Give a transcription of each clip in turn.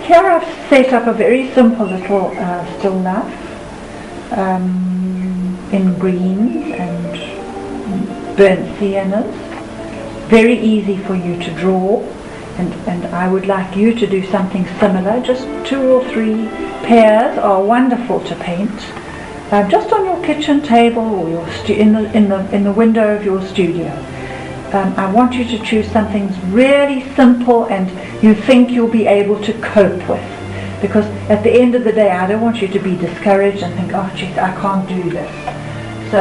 Here I've set up a very simple little still life in green and burnt siennas. Very easy for you to draw, and I would like you to do something similar. Just 2 or 3 pears are wonderful to paint. Just on your kitchen table or your in the window of your studio. I want you to choose something really simple and you think you'll be able to cope with. Because at the end of the day, I don't want you to be discouraged and think, oh geez, I can't do this. So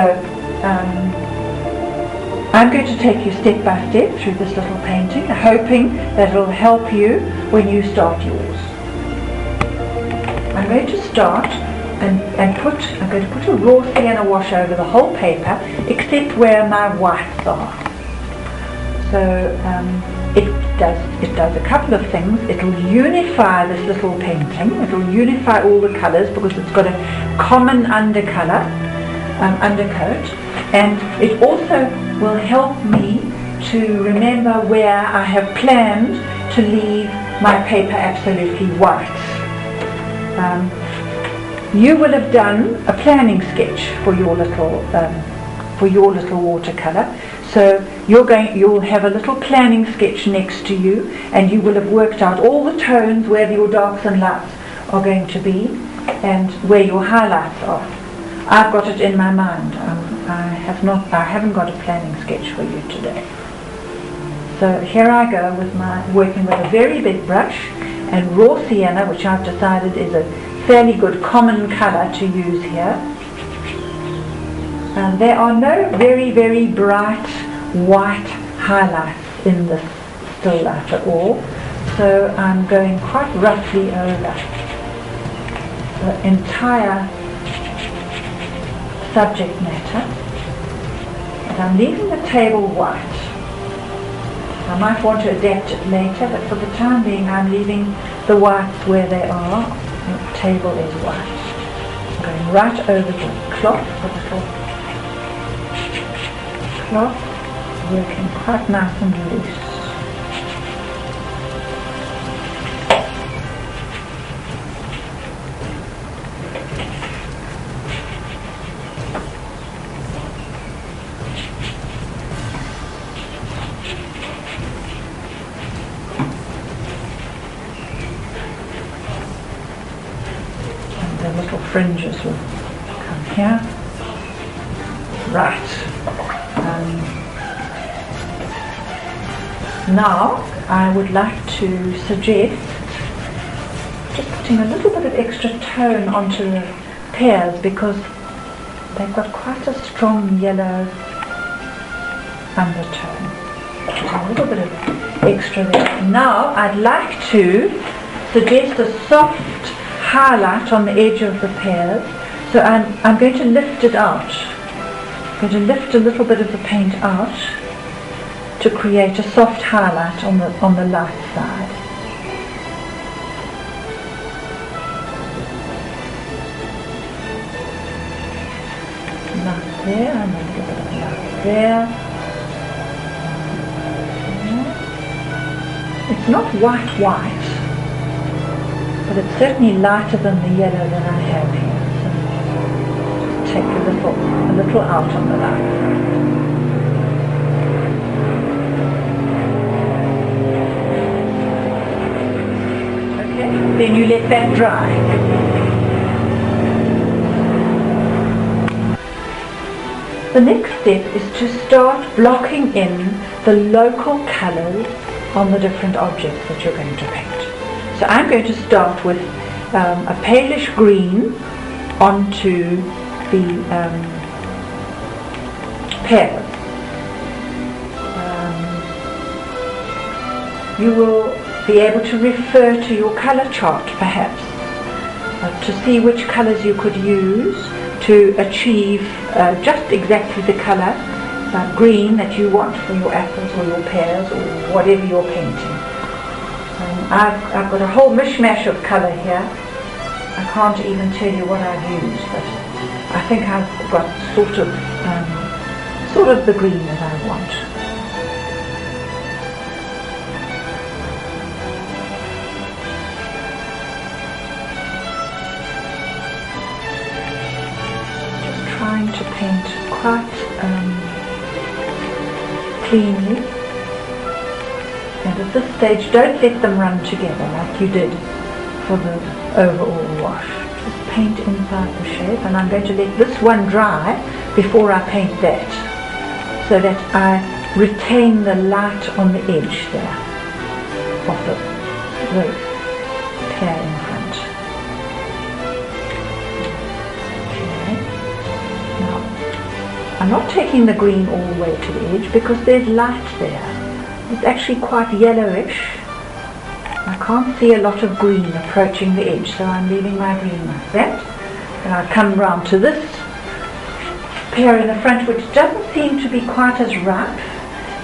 I'm going to take you step by step through this little painting, hoping that it'll help you when you start yours. I'm going to start I'm going to put a raw sienna wash over the whole paper, except where my whites are. So it does a couple of things. It'll unify this little painting. It'll unify all the colours because it's got a common undercoat, and it also will help me to remember where I have planned to leave my paper absolutely white. You will have done a planning sketch for your little watercolour. So you'll have a little planning sketch next to you, and you will have worked out all the tones where your darks and lights are going to be, and where your highlights are. I've got it in my mind. I haven't got a planning sketch for you today. So here I go with working with a very big brush and raw sienna, which I've decided is a fairly good common colour to use here. There are no very, very bright white highlights in this still life at all, so I'm going quite roughly over the entire subject matter, and I'm leaving the table white. I might want to adapt it later, but for the time being I'm leaving the whites where they are. The table is white. I'm going right over the cloth, the little cloth, working quite nice and loose. Fringes will come here. Right. Now I would like to suggest just putting a little bit of extra tone onto the pears, because they've got quite a strong yellow undertone. A little bit of extra there. Now I'd like to suggest a soft highlight on the edge of the pears. So I'm going to lift it out. I'm going to lift a little bit of the paint out to create a soft highlight on the light side. Light there and a little bit of light there. It's not white, but it's certainly lighter than the yellow that I have here. So take a little out on the light side. Okay, then you let that dry. The next step is to start blocking in the local colours on the different objects that you're going to paint. So I'm going to start with a palish green onto the pears. You will be able to refer to your colour chart perhaps to see which colours you could use to achieve just exactly the colour green that you want for your apples or your pears or whatever you're painting. I've got a whole mishmash of colour here. I can't even tell you what I've used, but I think I've got sort of the green that I want. trying to paint quite cleanly. And at this stage, don't let them run together like you did for the overall wash. Just paint inside the shape, and I'm going to let this one dry before I paint that, so that I retain the light on the edge there of the pear in front. Okay. Now, I'm not taking the green all the way to the edge because there's light there. It's actually quite yellowish. I can't see a lot of green approaching the edge, so I'm leaving my green like that. And I'll come round to this pear in the front, which doesn't seem to be quite as ripe.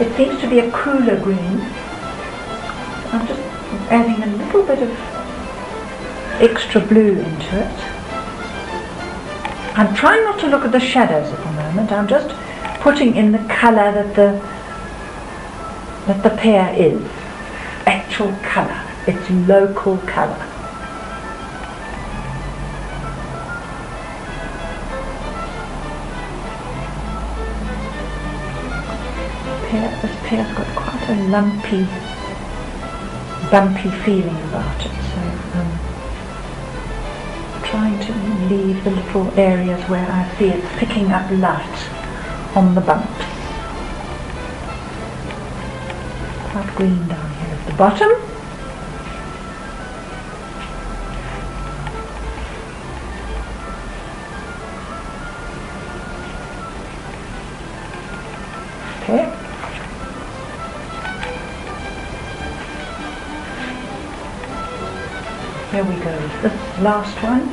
It seems to be a cooler green. I'm just adding a little bit of extra blue into it. I'm trying not to look at the shadows at the moment. I'm just putting in the colour that the pear is. Actual colour. Its local colour. This pear's got quite a lumpy, bumpy feeling about it, so I'm trying to leave the little areas where I see it's picking up light on the bumps. Quite green down here at the bottom. Okay. Here we go with this last one.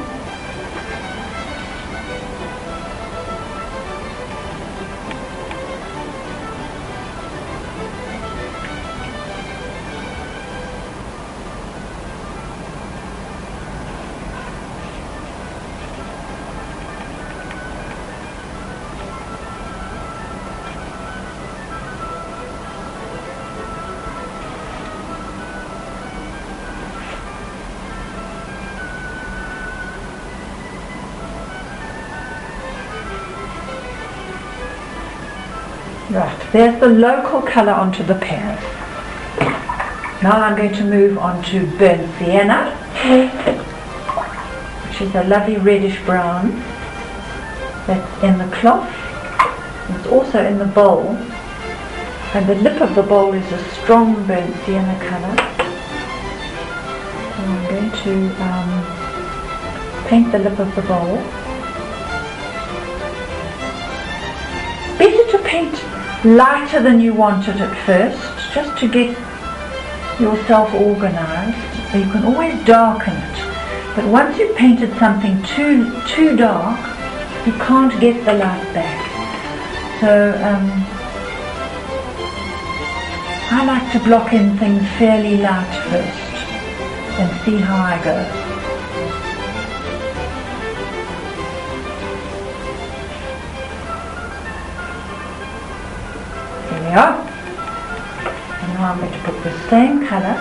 Right, there's the local colour onto the pears. Now I'm going to move on to burnt sienna, which is a lovely reddish brown that's in the cloth. It's also in the bowl, and the lip of the bowl is a strong burnt sienna colour. So I'm going to paint the lip of the bowl. Better to paint lighter than you want it at first, just to get yourself organised. So you can always darken it, but once you've painted something too dark, you can't get the light back. So I like to block in things fairly light first and see how I go. And now I'm going to put the same colour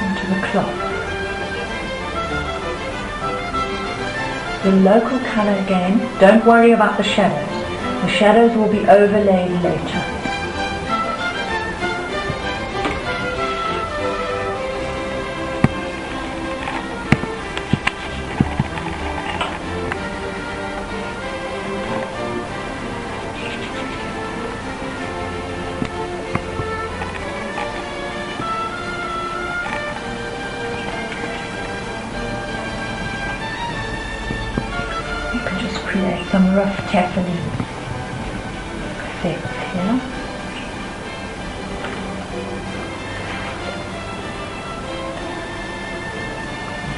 into the cloth. The local colour again, don't worry about the shadows. The shadows will be overlaid later. Create some rough tattling effects here.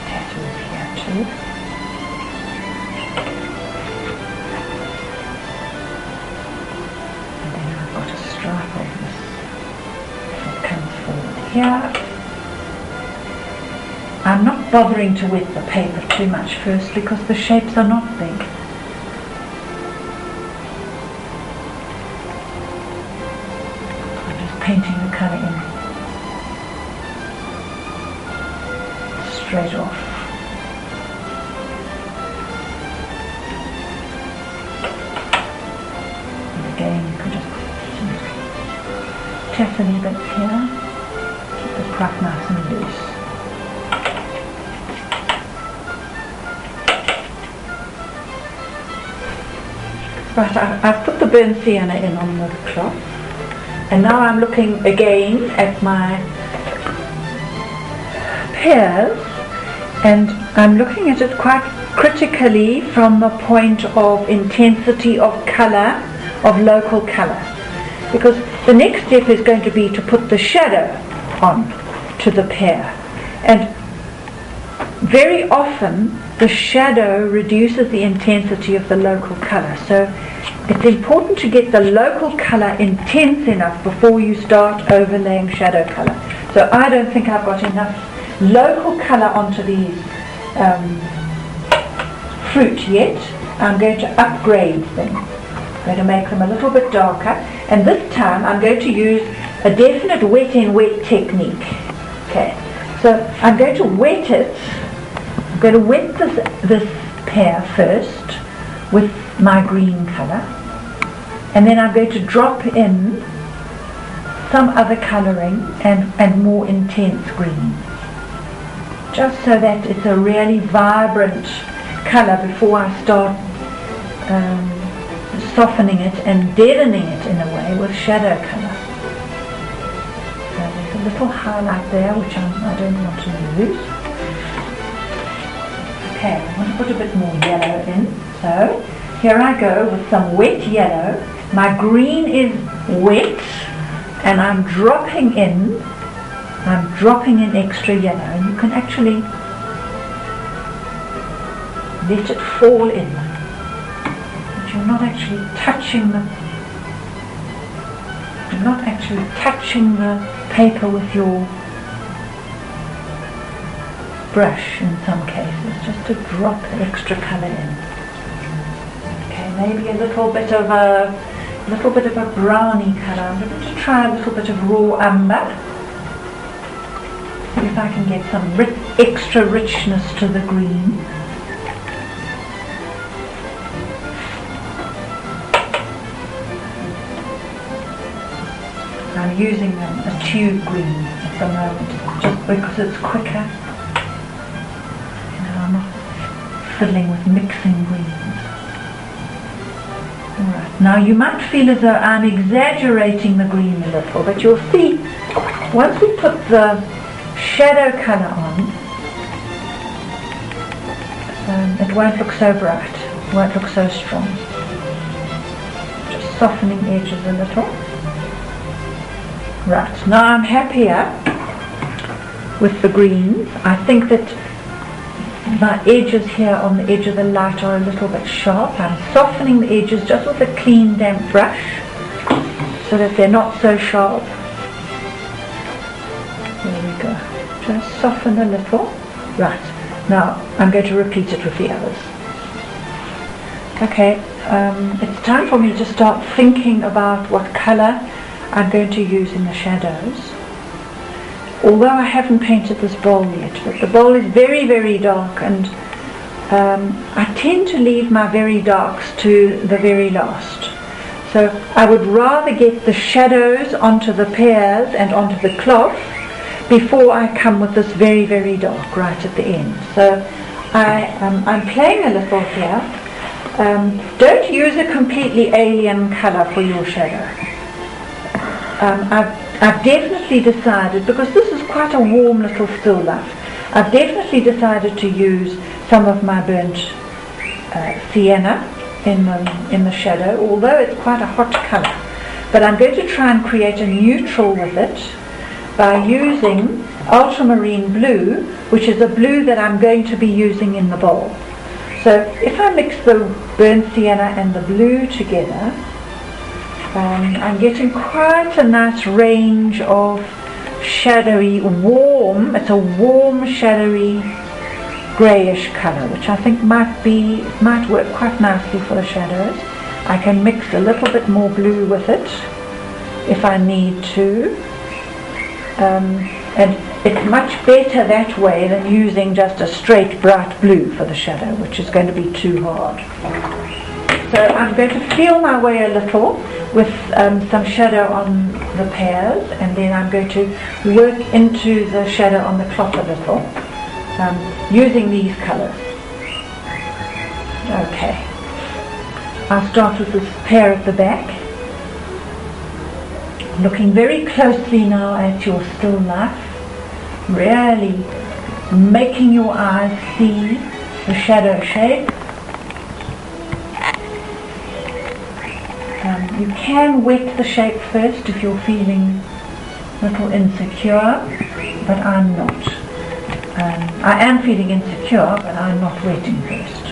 Tattoos here too. And then I've got a stripe of this that comes forward here. I'm not bothering to wet the paper too much first because the shapes are not big. Painting the colour in straight off. again, you can just tassely bits here, keep it quite nice and loose. Right, I've put the burnt sienna in on the cloth, and now I'm looking again at my pears, and I'm looking at it quite critically from the point of intensity of colour, of local colour, because the next step is going to be to put the shadow on to the pear, and very often the shadow reduces the intensity of the local colour, so it's important to get the local colour intense enough before you start overlaying shadow colour. So I don't think I've got enough local colour onto these fruit yet. I'm going to upgrade them. I'm going to make them a little bit darker, and this time I'm going to use a definite wet in wet technique. Okay, so I'm going to wet it. I'm going to wet this pear first with my green colour, and then I'm going to drop in some other colouring and more intense green, just so that it's a really vibrant colour before I start softening it and deadening it in a way with shadow colour. So there's a little highlight there which I don't want to lose. Okay, I want to put a bit more yellow in. So here I go with some wet yellow. My green is wet, and I'm dropping in extra yellow, and you can actually let it fall in, but you're not actually touching the paper with your brush in some cases, just to drop the extra colour in. Okay, maybe a little bit of a browny colour. I'm going to try a little bit of raw umber. See if I can get some extra richness to the green. I'm using a tube green at the moment, just because it's quicker. I'm not fiddling with mixing greens. Alright, now you might feel as though I'm exaggerating the green a little, but you'll see once we put the shadow colour on, it won't look so bright, it won't look so strong. Just softening edges a little. Right, now I'm happier with the greens. I think that my edges here on the edge of the light are a little bit sharp. I'm softening the edges just with a clean damp brush so that they're not so sharp. There we go. Just soften a little. Right, now I'm going to repeat it with the others. Okay, it's time for me to start thinking about what colour I'm going to use in the shadows. Although I haven't painted this bowl yet, but the bowl is very, very dark, and I tend to leave my very darks to the very last. So I would rather get the shadows onto the pears and onto the cloth before I come with this very, very dark right at the end. So I'm playing a little here. Don't use a completely alien colour for your shadow. I've definitely decided, because this is quite a warm little still life, I've definitely decided to use some of my burnt sienna in the shadow, although it's quite a hot colour. But I'm going to try and create a neutral with it by using ultramarine blue, which is a blue that I'm going to be using in the bowl. So if I mix the burnt sienna and the blue together, I'm getting quite a nice range of shadowy, warm, it's a warm, shadowy, greyish colour, which I think might work quite nicely for the shadows. I can mix a little bit more blue with it if I need to. And it's much better that way than using just a straight bright blue for the shadow, which is going to be too hard. So I'm going to feel my way a little with some shadow on the pears, and then I'm going to work into the shadow on the cloth a little using these colours. Okay, I'll start with this pear at the back, looking very closely now at your still life, really making your eyes see the shadow shape. You can wet the shape first if you're feeling a little insecure, but I'm not. I am feeling insecure, but I'm not wetting first.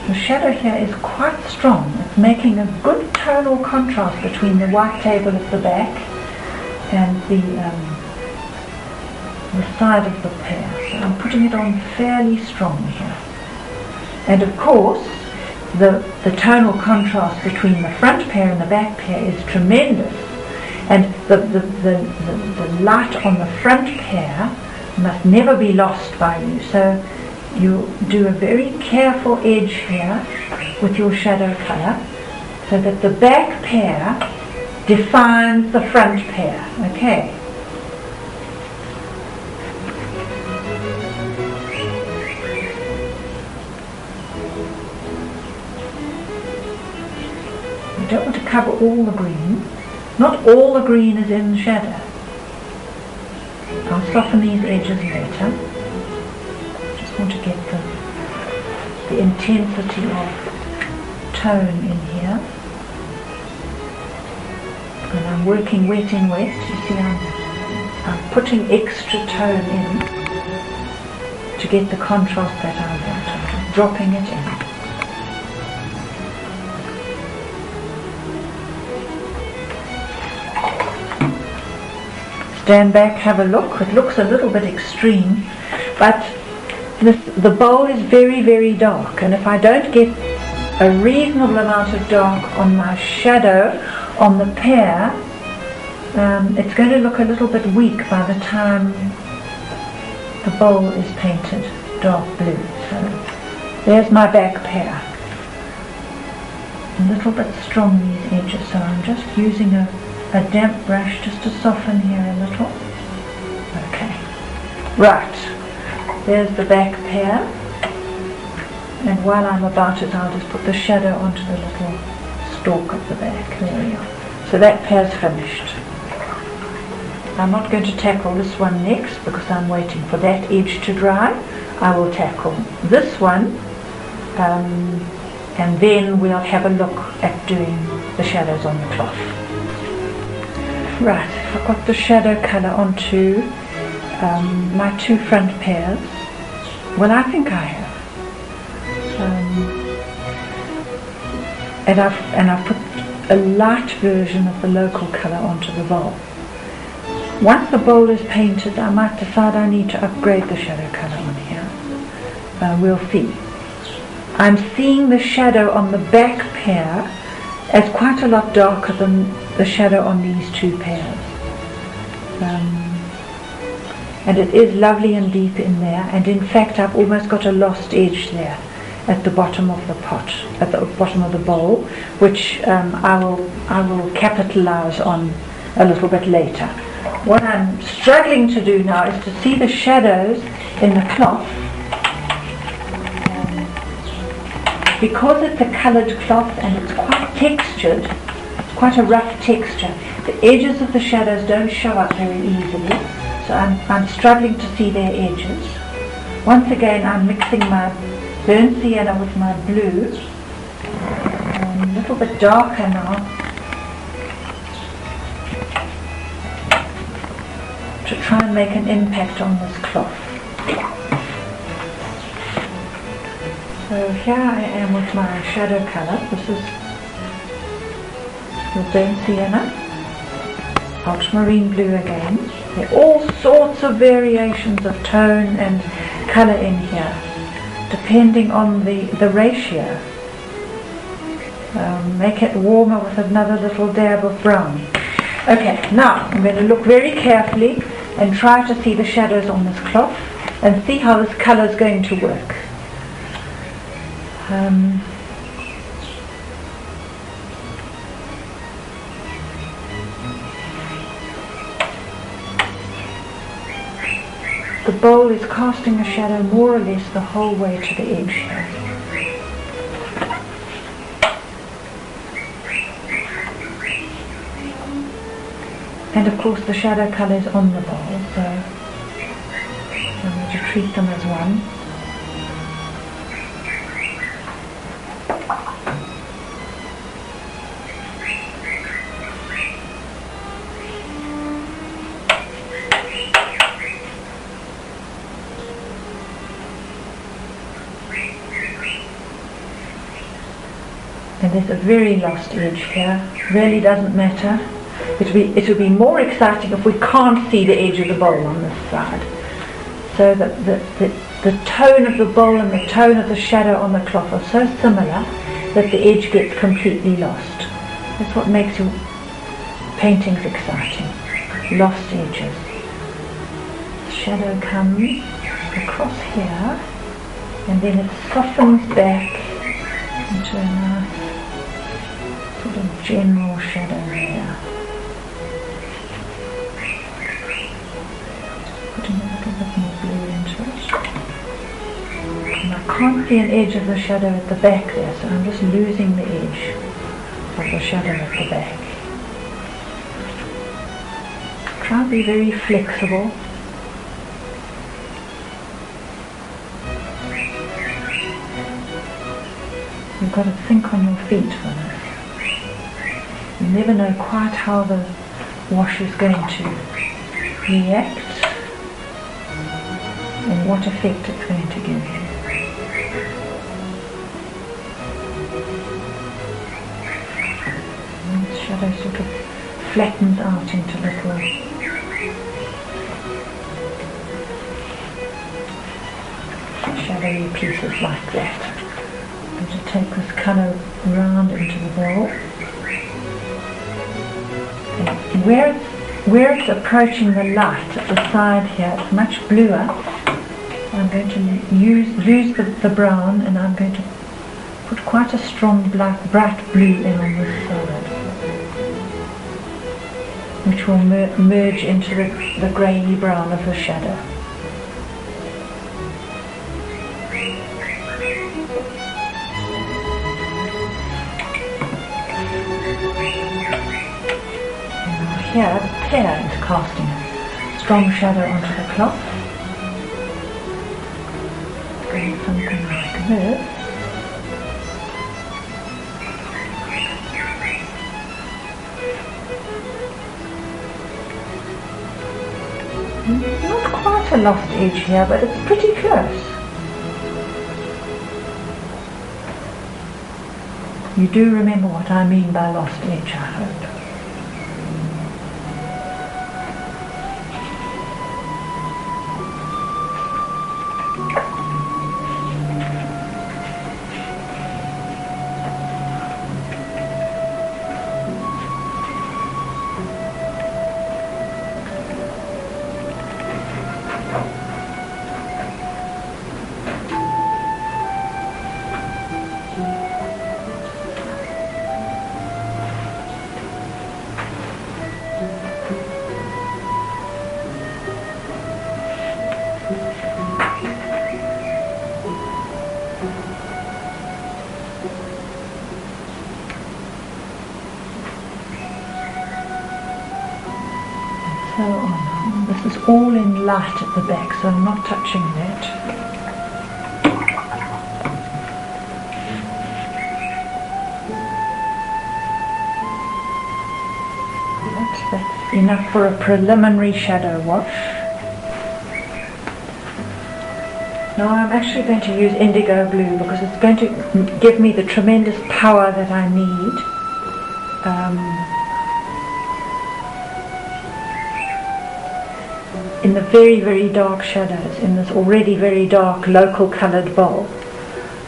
The shadow here is quite strong. It's making a good tonal contrast between the white table at the back and the side of the pear. So I'm putting it on fairly strong here. And of course, the tonal contrast between the front pear and the back pear is tremendous. And the light on the front pear must never be lost by you. So you do a very careful edge here with your shadow colour so that the back pear defines the front pear. Okay. You don't want to cover all the green. Not all the green is in the shadow. I'll soften these edges later. Just want to get the intensity of tone in here. And I'm working wet in wet. You see, I'm putting extra tone in to get the contrast that I want. I'm dropping it in. Stand back, have a look. It looks a little bit extreme, but the bowl is very, very dark, and if I don't get a reasonable amount of dark on my shadow on the pear, it's going to look a little bit weak by the time the bowl is painted dark blue. So there's my back pear. A little bit strong these edges, so I'm just using a damp brush just to soften here a little. Okay, right, there's the back pear, and while I'm about it I'll just put the shadow onto the little stalk at the back. There we are. So that pear's finished. I'm not going to tackle this one next because I'm waiting for that edge to dry. I will tackle this one and then we'll have a look at doing the shadows on the cloth. Right, I've got the shadow colour onto my two front pears. Well, I think I have. And I've put a light version of the local colour onto the bowl. Once the bowl is painted, I might decide I need to upgrade the shadow colour on here. We'll see. I'm seeing the shadow on the back pear as quite a lot darker than the shadow on these two pears. And it is lovely and deep in there, and in fact I've almost got a lost edge there at the bottom of the pot, at the bottom of the bowl, which I will capitalize on a little bit later. What I'm struggling to do now is to see the shadows in the cloth. Because it's a coloured cloth and it's quite textured, it's quite a rough texture, the edges of the shadows don't show up very easily, so I'm struggling to see their edges. Once again, I'm mixing my burnt sienna with my blue, a little bit darker now, to try and make an impact on this cloth. So here I am with my shadow colour. This is the burnt sienna, ultramarine blue again. There are all sorts of variations of tone and colour in here, depending on the ratio. Make it warmer with another little dab of brown. Okay, now I'm going to look very carefully and try to see the shadows on this cloth and see how this colour is going to work. The bowl is casting a shadow more or less the whole way to the edge here. And of course the shadow colour is on the bowl, so I'm going to treat them as one. And there's a very lost edge here, really doesn't matter. It will be more exciting if we can't see the edge of the bowl on this side. So that the tone of the bowl and the tone of the shadow on the cloth are so similar that the edge gets completely lost. That's what makes your paintings exciting. Lost edges. The shadow comes across here and then it softens back into a nice sort of general shadow here. Putting a little bit more blue into it. And I can't see an edge of the shadow at the back there, so I'm just losing the edge of the shadow at the back. Try to be very flexible. You've got to think on your feet for this. You never know quite how the wash is going to react and what effect it's going to give you. And the shadow sort of flattens out into little shadowy pieces like that. I'm going to take this colour round into the bowl. And where it's approaching the light at the side here, it's much bluer. I'm going to use the brown, and I'm going to put quite a strong bright blue in on this side, which will merge into the grey brown of the shadow. And now here the pear is casting a strong shadow onto the cloth. Doing something like this. Not quite a lost edge here, but it's pretty close. You do remember what I mean by lost edge, I hope. So on. This is all in light at the back, so I'm not touching that. That's enough for a preliminary shadow wash. Now I'm actually going to use indigo blue because it's going to give me the tremendous power that I need. In the very, very dark shadows in this already very dark local coloured bowl.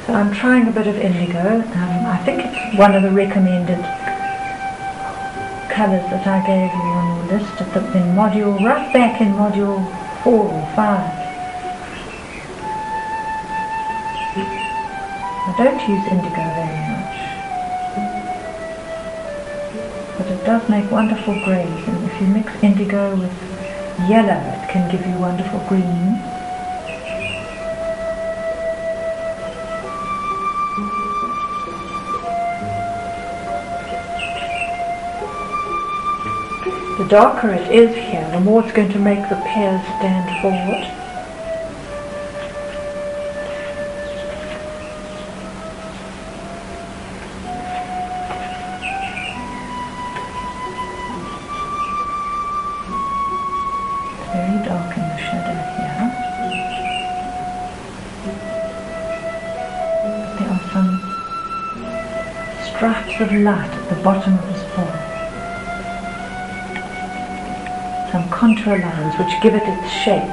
So I'm trying a bit of indigo. I think it's one of the recommended colours that I gave you on your list in module, right back in module 4 or 5. I don't use indigo very much, but it does make wonderful greys, and if you mix indigo with yellow it can give you wonderful green. The darker it is here, the more it's going to make the pears stand forward. Very dark in the shadow here. There are some stripes of light at the bottom of this bowl. Some contour lines which give it its shape.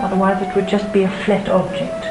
Otherwise it would just be a flat object.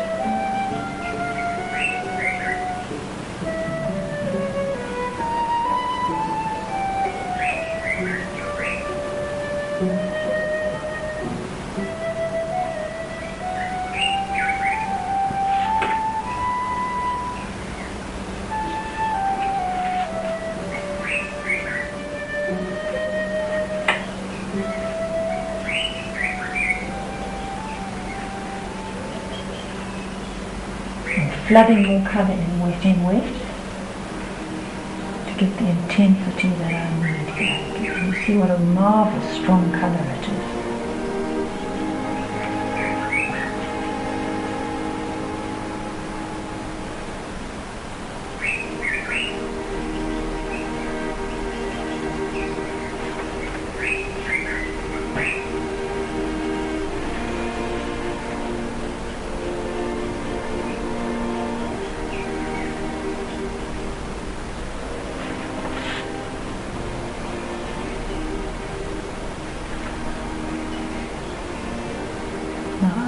Flooding more colour in wet to get the intensity that I need here. You see what a marvellous strong colour it is.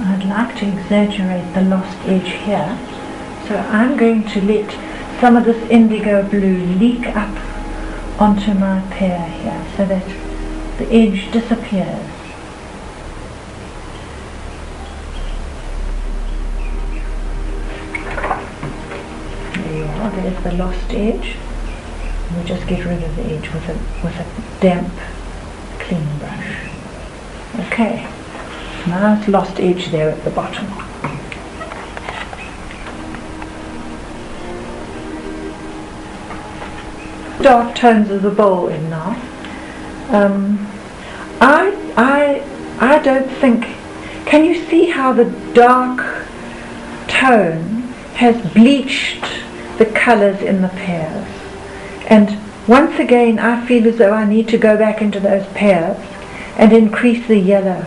I'd like to exaggerate the lost edge here, so I'm going to let some of this indigo blue leak up onto my pear here so that the edge disappears. There you are, there's the lost edge. We'll just get rid of the edge with a damp clean brush. Okay. Nice lost edge there at the bottom. Dark tones of the bowl in now. I don't think. Can you see how the dark tone has bleached the colours in the pears? And once again, I feel as though I need to go back into those pears and increase the yellow.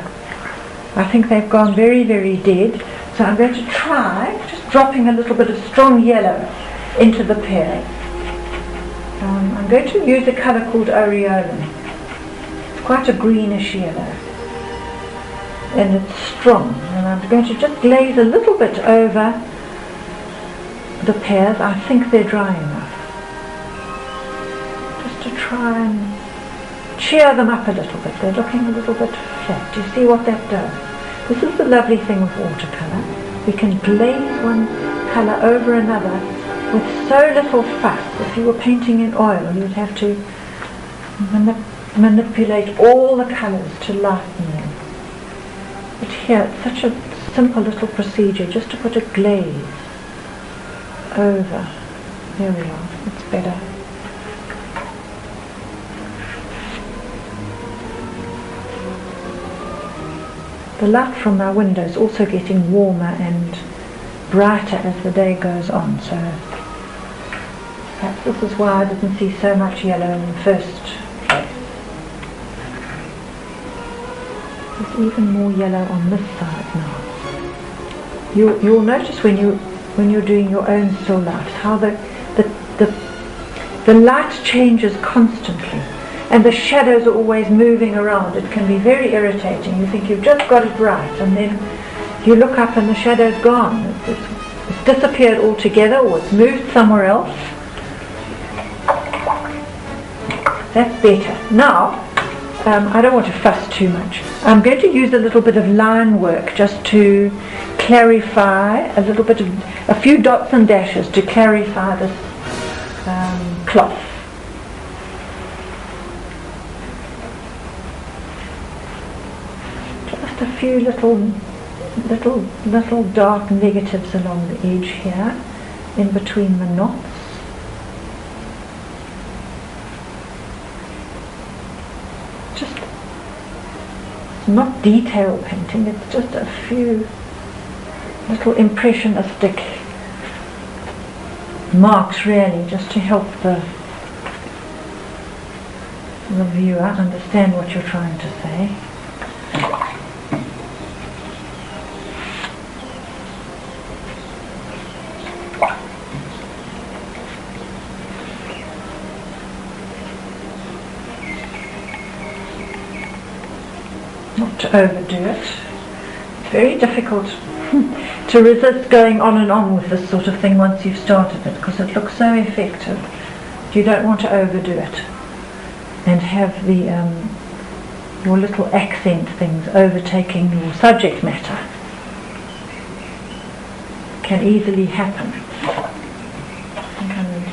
I think they've gone very, very dead, so I'm going to try just dropping a little bit of strong yellow into the pears. I'm going to use a colour called Aureolin. It's quite a greenish yellow, and it's strong, and I'm going to just glaze a little bit over the pears. I think they're dry enough, just to try and cheer them up a little bit. They're looking a little bit flat. Do you see what that does? This is the lovely thing with watercolour. We can glaze one colour over another with so little fuss. If you were painting in oil, you would have to manipulate all the colours to lighten them. But here, it's such a simple little procedure, just to put a glaze over. There we are. It's better. The light from my window is also getting warmer and brighter as the day goes on, so perhaps this is why I didn't see so much yellow in the first place. There's even more yellow on this side now. You'll notice when you're doing your own still life how the light changes constantly. And the shadows are always moving around. It can be very irritating. You think you've just got it right, and then you look up and the shadow's gone. It's disappeared altogether, or it's moved somewhere else. That's better. Now, I don't want to fuss too much. I'm going to use a little bit of line work just to clarify a little bit of, a few dots and dashes to clarify this cloth. Just a few little dark negatives along the edge here, in between the knots. Just not detail painting, it's just a few little impressionistic marks, really, just to help the viewer understand what you're trying to say. Not to overdo it. It's very difficult to resist going on and on with this sort of thing once you've started it, because it looks so effective. You don't want to overdo it and have the your little accent things overtaking your subject matter. Can easily happen. I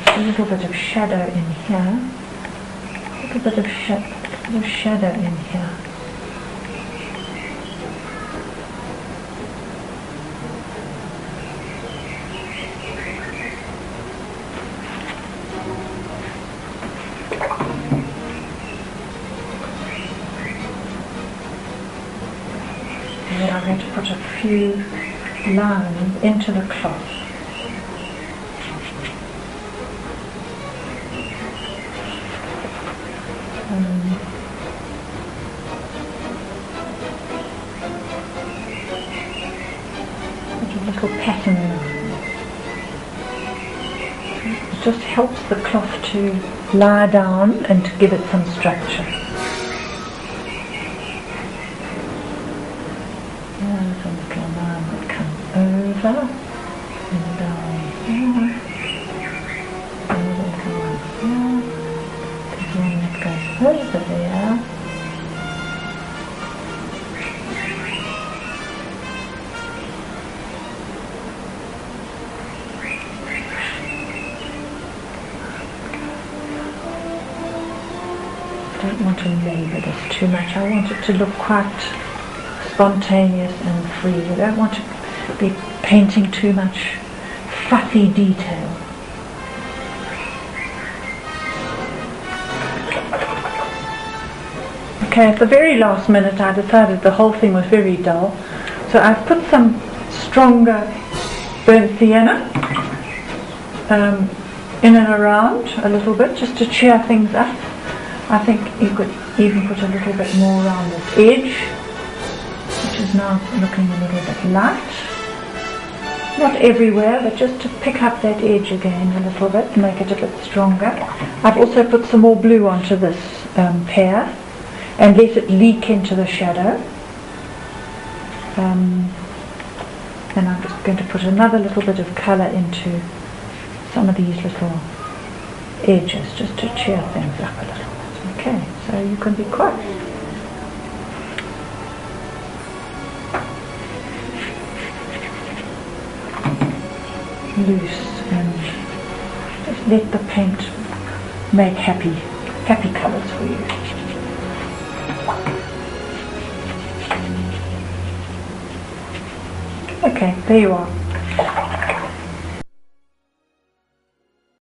think a little bit of shadow in here, a little bit of shadow in here. I'm going to put a few lines into the cloth. Put a little pattern. It just helps the cloth to lie down and to give it some structure. And down here, and a little one here, there's one that goes over there, I don't want to labour this too much. I want it to look quite spontaneous and free. You don't want to be painting too much fussy detail. Okay, at the very last minute I decided the whole thing was very dull, so I've put some stronger burnt sienna in and around a little bit, just to cheer things up. I think you could even put a little bit more around this edge, which is now looking a little bit light. Not everywhere, but just to pick up that edge again a little bit, make it a bit stronger. I've also put some more blue onto this pear and let it leak into the shadow. And I'm just going to put another little bit of colour into some of these little edges, just to cheer things up a little bit. Okay, so you can be quite loose and just let the paint make happy colours for you. Okay, there you are.